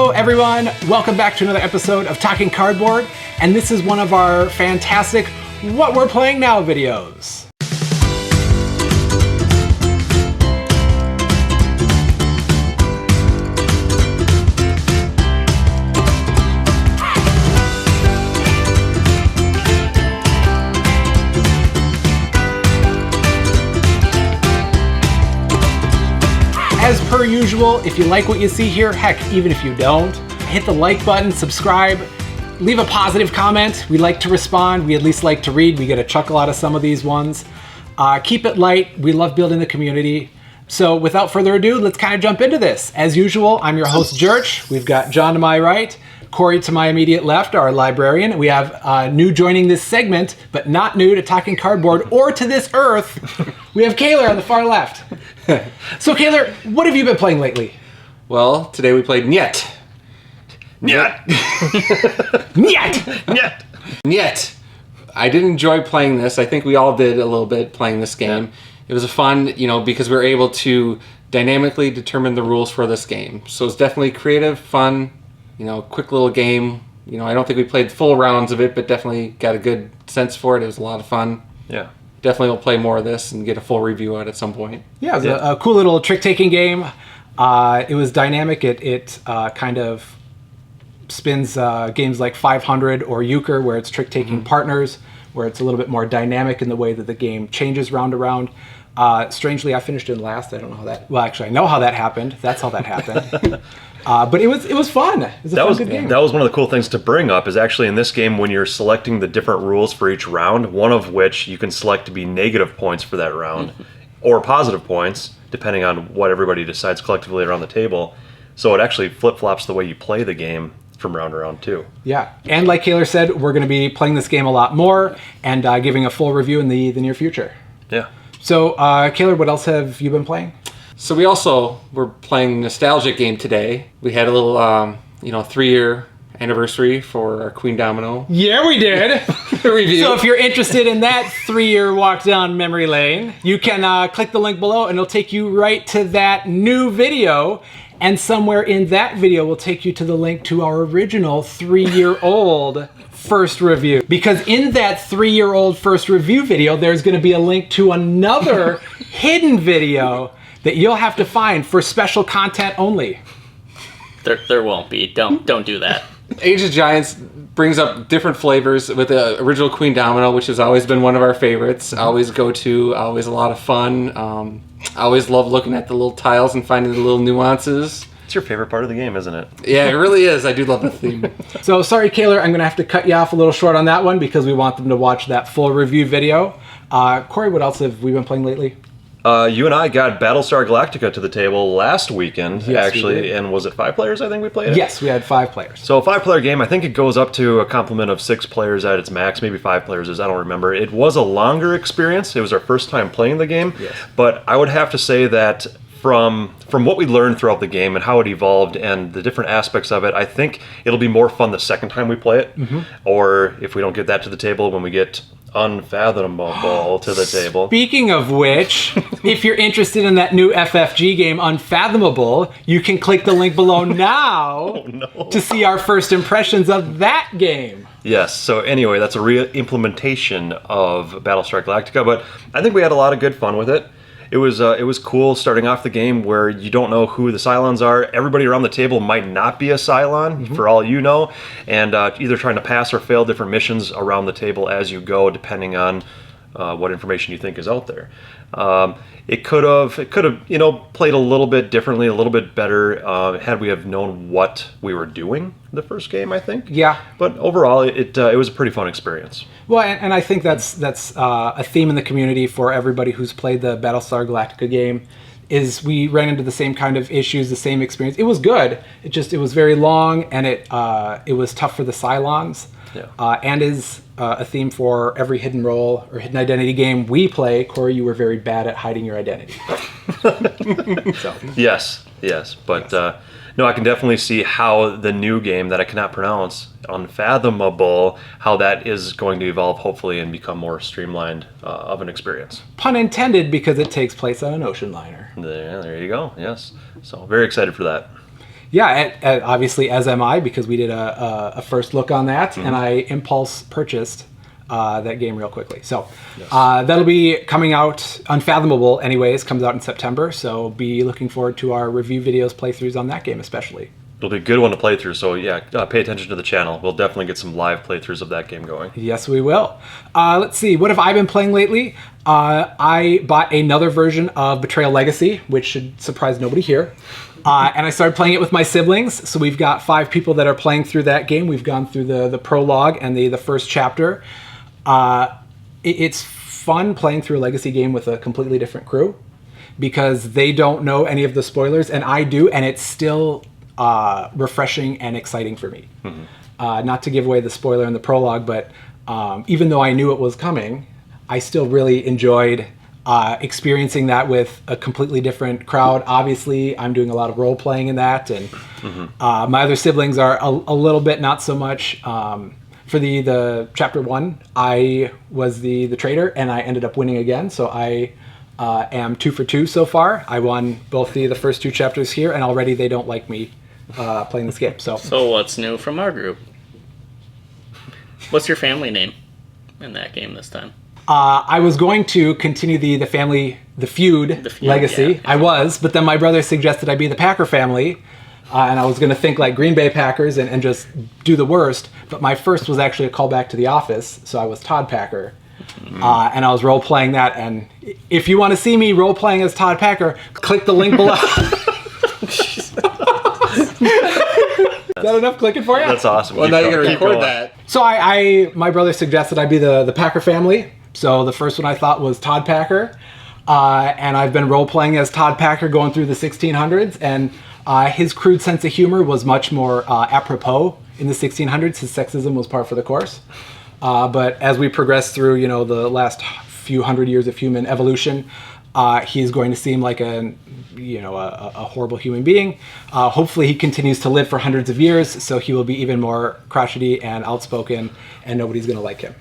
Hello everyone, welcome back to another episode of Talking Cardboard, and this is one of our fantastic What We're Playing Now videos. As per usual, if you like what you see here, heck, even if you don't, hit the like button, subscribe, leave a positive comment. We like to respond. We at least like to read. We get a chuckle out of some of these ones. Keep it light. We love building the community. So without further ado, let's kind of jump into this. As usual, I'm your host, Jurch. We've got John to my right, Corey to my immediate left, our librarian. We have new joining this segment, but not new to Talking Cardboard or to this earth. We have Kaylor on the far left. So Kaylor, what have you been playing lately? Well, today we played Niet. Niet. Niet! Niet. Niet. I did enjoy playing this. I think we all did a little bit playing this game. Yeah. It was a fun, because we were able to dynamically determine the rules for this game. So it's definitely creative, fun, quick little game. I don't think we played full rounds of it, but definitely got a good sense for it. It was a lot of fun. Yeah. Definitely will play more of this and get a full review out at some point. Yeah, it was a cool little trick-taking game. It was dynamic. It kind of spins games like 500 or Euchre, where it's trick-taking partners, where it's a little bit more dynamic in the way that the game changes round to round. Strangely, I finished in last. I don't know how that... Well, actually, I know how that happened. That's how that happened. But it was fun. It was a fun, good game. That was one of the cool things to bring up, is actually in this game, when you're selecting the different rules for each round, one of which you can select to be negative points for that round, or positive points, depending on what everybody decides collectively around the table. So it actually flip-flops the way you play the game from round to round, too. Yeah, and like Kaylor said, we're going to be playing this game a lot more and giving a full review in the near future. Yeah. So, Kaylor, what else have you been playing? So we also were playing a nostalgic game today. We had a little, 3-year anniversary for our Queendomino. Yeah, we did. Review. So if you're interested in that 3-year walk down memory lane, you can click the link below and it'll take you right to that new video. And somewhere in that video will take you to the link to our original 3-year-old first review. Because in that 3-year-old first review video, there's going to be a link to another hidden video that you'll have to find for special content only. There won't be. Don't do that. Age of Giants brings up different flavors with the original Queendomino, which has always been one of our favorites. Always go to, always a lot of fun. I always love looking at the little tiles and finding the little nuances. It's your favorite part of the game, isn't it? Yeah, it really is. I do love the theme. So sorry, Kaylor, I'm going to have to cut you off a little short on that one because we want them to watch that full review video. Corey, what else have we been playing lately? You and I got Battlestar Galactica to the table last weekend, Yes, actually, and was it 5 players I think we played it? Yes, we had 5 players. So a 5-player game, I think it goes up to a complement of 6 players at its max, maybe 5 players is, I don't remember. It was a longer experience. It was our first time playing the game, yes. But I would have to say that from what we learned throughout the game and how it evolved and the different aspects of it, I think it'll be more fun the second time we play it, or if we don't get that to the table, when we get Unfathomable to the table. Speaking of which, if you're interested in that new FFG game, Unfathomable, you can click the link below now to see our first impressions of that game. Yes, so anyway, that's a real implementation of Battlestar Galactica, but I think we had a lot of good fun with it. It was cool starting off the game where you don't know who the Cylons are. Everybody around the table might not be a Cylon, for all you know, and either trying to pass or fail different missions around the table as you go, depending on what information you think is out there. It could have played a little bit differently, a little bit better had we have known what we were doing the first game, I think. Yeah. But overall, it was a pretty fun experience. Well, and I think that's a theme in the community for everybody who's played the Battlestar Galactica game, is we ran into the same kind of issues, the same experience. It was good. It was very long, and it was tough for the Cylons. Yeah. And is a theme for every hidden role or hidden identity game we play. Corey, you were very bad at hiding your identity. So. Yes, but no, I can definitely see how the new game that I cannot pronounce, Unfathomable, how that is going to evolve, hopefully, and become more streamlined of an experience. Pun intended, because it takes place on an ocean liner. There you go, yes. So, very excited for that. Obviously, as am I, because we did a first look on that, and I impulse purchased that game real quickly. So that'll be coming out. Unfathomable, anyways, comes out in September. So be looking forward to our review videos, playthroughs on that game, especially. It'll be a good one to play through. So yeah, pay attention to the channel. We'll definitely get some live playthroughs of that game going. Yes, we will. Let's see. What have I been playing lately? I bought another version of Betrayal Legacy, which should surprise nobody here. And I started playing it with my siblings. So we've got 5 people that are playing through that game. We've gone through the prologue and the first chapter. It's fun playing through a Legacy game with a completely different crew because they don't know any of the spoilers, and I do, and it's still refreshing and exciting for me. Not to give away the spoiler in the prologue, but even though I knew it was coming, I still really enjoyed experiencing that with a completely different crowd. Obviously, I'm doing a lot of role playing in that, and my other siblings are a little bit not so much. For the chapter 1, I was the traitor, and I ended up winning again. So I am 2 for 2 so far. I won both the first 2 chapters here, and already they don't like me playing this game. So what's new from our group? What's your family name in that game this time? I was going to continue the feud legacy. Yeah. I was, but then my brother suggested I be the Packer family. And I was going to think like Green Bay Packers and just do the worst. But my first was actually a callback to The Office, so I was Todd Packer. And I was role-playing that. And if you want to see me role-playing as Todd Packer, click the link below. Is that enough clicking for you? That's awesome. Well, now you're going to Keep record going. that. So my brother suggested I be the Packer family. So the first one I thought was Todd Packer. And I've been role-playing as Todd Packer going through the 1600s. And his crude sense of humor was much more apropos in the 1600s. His sexism was par for the course. But as we progress through, the last few hundred years of human evolution, he's going to seem like a horrible human being. Hopefully he continues to live for hundreds of years, so he will be even more crotchety and outspoken, and nobody's going to like him.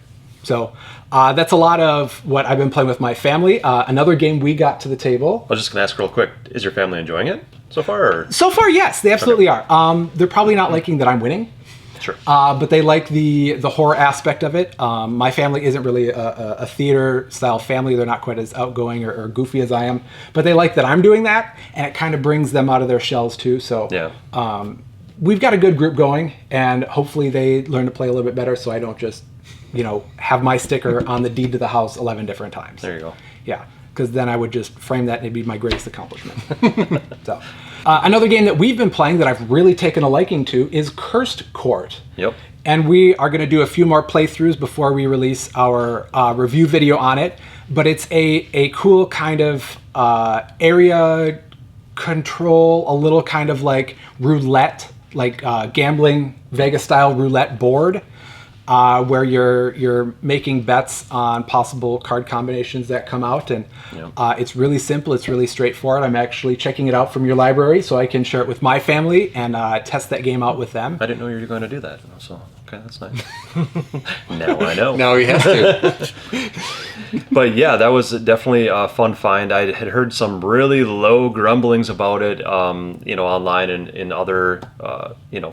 So that's a lot of what I've been playing with my family. Another game we got to the table. I was just going to ask real quick, is your family enjoying it so far? Or? So far, yes, they absolutely are. They're probably not liking that I'm winning. Sure. But they like the horror aspect of it. My family isn't really a theater-style family. They're not quite as outgoing or goofy as I am. But they like that I'm doing that, and it kind of brings them out of their shells, too. So Yeah. We've got a good group going, and hopefully they learn to play a little bit better so I don't just, have my sticker on the deed to the house 11 different times. There you go. Yeah, because then I would just frame that and it'd be my greatest accomplishment. So, another game that we've been playing that I've really taken a liking to is Cursed Court. Yep. And we are going to do a few more playthroughs before we release our review video on it. But it's a cool kind of area control, a little kind of like roulette, like gambling Vegas-style roulette board. Where you're making bets on possible card combinations that come out, and it's really simple. It's really straightforward. I'm actually checking it out from your library so I can share it with my family and test that game out with them. I didn't know you were going to do that. So, okay, that's nice. Now I know. Now he has to. But yeah, that was definitely a fun find. I had heard some really low grumblings about it, online and in other,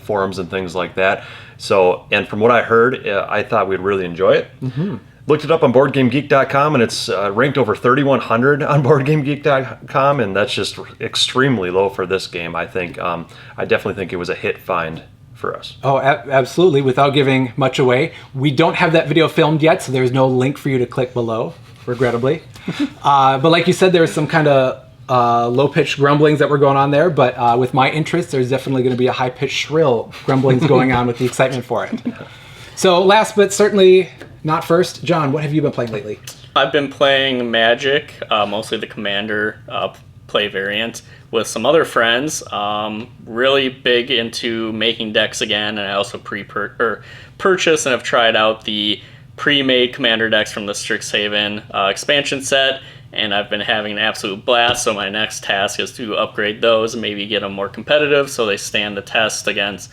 forums and things like that. So, and from what I heard, I thought we'd really enjoy it. Mm-hmm. Looked it up on BoardGameGeek.com, and it's ranked over 3,100 on BoardGameGeek.com, and that's just extremely low for this game. I think I definitely think it was a hit find for us. Oh, absolutely. Without giving much away, we don't have that video filmed yet, so there's no link for you to click below, regrettably. But like you said, there's some kind of low-pitched grumblings that were going on there, but with my interest, there's definitely going to be a high-pitched shrill grumblings going on with the excitement for it. So last but certainly not first, John, what have you been playing lately? I've been playing Magic, mostly the Commander play variant, with some other friends. Really big into making decks again, and I also purchased and have tried out the pre-made Commander decks from the Strixhaven expansion set, and I've been having an absolute blast. So my next task is to upgrade those and maybe get them more competitive so they stand the test against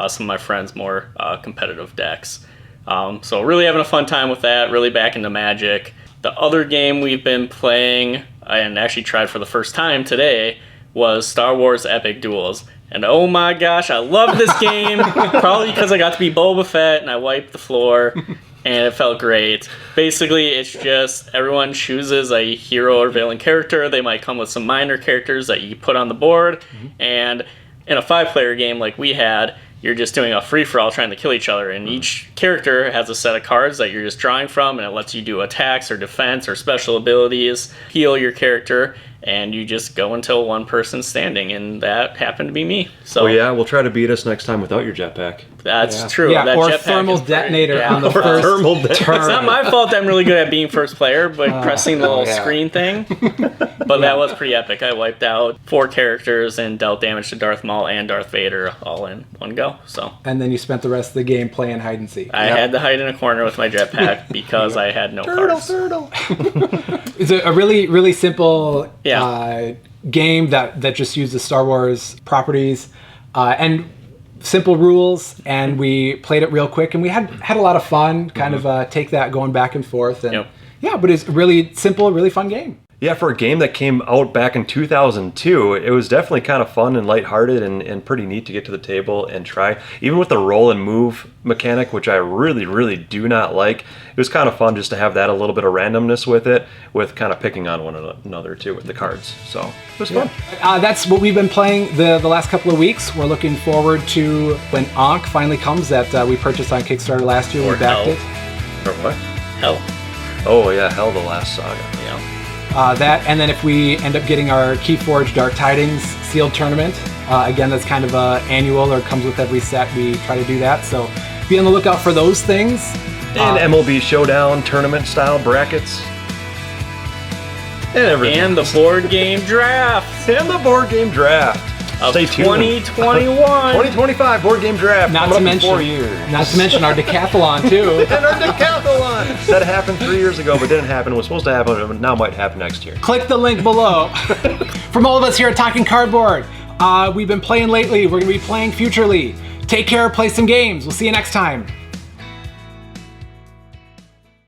some of my friends' more competitive decks. So really having a fun time with that, really back into Magic. The other game we've been playing, and actually tried for the first time today, was Star Wars Epic Duels. And oh my gosh, I love this game. Probably because I got to be Boba Fett and I wiped the floor. And it felt great. Basically, it's just everyone chooses a hero or villain character. They might come with some minor characters that you put on the board. And in a 5-player game like we had, you're just doing a free-for-all trying to kill each other. And each character has a set of cards that you're just drawing from, and it lets you do attacks or defense or special abilities, heal your character, and you just go until one person's standing. And that happened to be me. So Oh yeah, we'll try to beat us next time without your jetpack. that's true. Yeah, That or jetpack thermal is pretty- detonator yeah. on the Or first thermal detonator. turn. It's not my fault that I'm really good at being first player, but pressing the little yeah. screen thing. But that was pretty epic. I wiped out 4 characters and dealt damage to Darth Maul and Darth Vader all in one go. So And then you spent the rest of the game playing hide and seek. I had to hide in a corner with my jetpack because I had no cards. It's a really, really simple Yeah. game that just uses Star Wars properties and simple rules, and we played it real quick, and we had a lot of fun. Kind of take that going back and forth, and Yep. yeah, but it's a really simple, really fun game. Yeah, for a game that came out back in 2002, it was definitely kind of fun and lighthearted and pretty neat to get to the table and try. Even with the roll and move mechanic, which I really, really do not like, it was kind of fun just to have that a little bit of randomness with it, with kind of picking on one another too with the cards. So it was fun. That's what we've been playing the last couple of weeks. We're looking forward to when Ankh finally comes that we purchased on Kickstarter last year. Or We backed Hell. it. Or what? Hell. Oh yeah, Hell the Last Saga. Yeah. That, and then if we end up getting our Keyforge Dark Tidings sealed tournament, again, that's kind of annual or comes with every set. We try to do that, so be on the lookout for those things. And MLB Showdown tournament style brackets. And everything. And the board game draft And the board game draft. of Stay tuned. 2021. 2025 board game draft. Not coming to up in mention, 4 years. not to mention our decathlon too. And our decathlon. That happened 3 years ago, but didn't happen. It was supposed to happen, but now might happen next year. Click the link below. From all of us here at Talking Cardboard, we've been playing lately. We're going to be playing futurely. Take care, play some games. We'll see you next time.